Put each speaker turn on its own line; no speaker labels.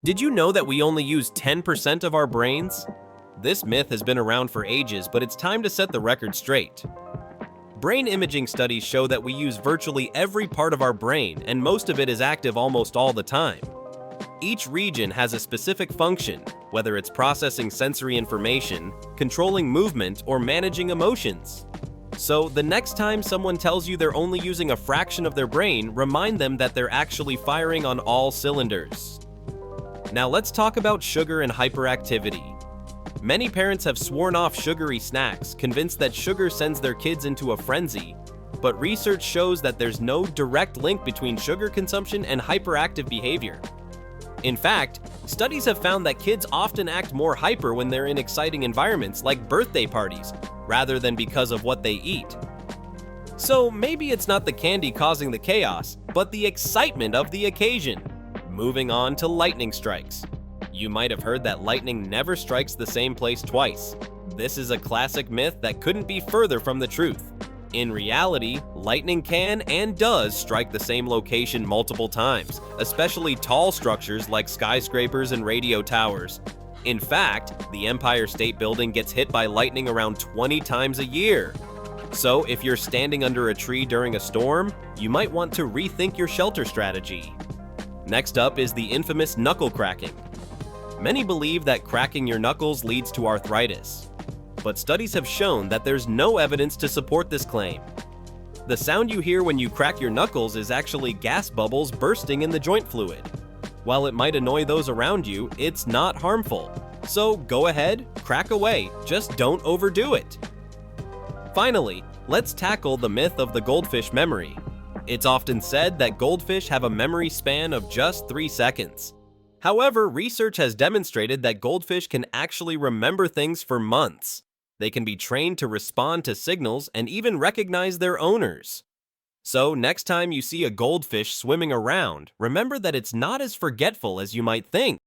Did you know that we only use 10% of our brains? This myth has been around for ages, but it's time to set the record straight. Brain imaging studies show that we use virtually every part of our brain, and most of it is active almost all the time. Each region has a specific function, whether it's processing sensory information, controlling movement, or managing emotions. So the next time someone tells you they're only using a fraction of their brain, remind them that they're actually firing on all cylinders. Now let's talk about sugar and hyperactivity. Many parents have sworn off sugary snacks, convinced that sugar sends their kids into a frenzy. But research shows that there's no direct link between sugar consumption and hyperactive behavior. In fact, studies have found that kids often act more hyper when they're in exciting environments like birthday parties, rather than because of what they eat. So maybe it's not the candy causing the chaos, but the excitement of the occasion. Moving on to lightning strikes. You might have heard that lightning never strikes the same place twice. This is a classic myth that couldn't be further from the truth. In reality, lightning can and does strike the same location multiple times, especially tall structures like skyscrapers and radio towers. In fact, the Empire State Building gets hit by lightning around 20 times a year. So if you're standing under a tree during a storm, you might want to rethink your shelter strategy. Next up is the infamous knuckle cracking. Many believe that cracking your knuckles leads to arthritis, but studies have shown that there's no evidence to support this claim. The sound you hear when you crack your knuckles is actually gas bubbles bursting in the joint fluid. While it might annoy those around you, it's not harmful. So go ahead, crack away, just don't overdo it. Finally, let's tackle the myth of the goldfish memory. It's often said that goldfish have a memory span of just 3 seconds. However, research has demonstrated that goldfish can actually remember things for months. They can be trained to respond to signals and even recognize their owners. So next time you see a goldfish swimming around, remember that it's not as forgetful as you might think.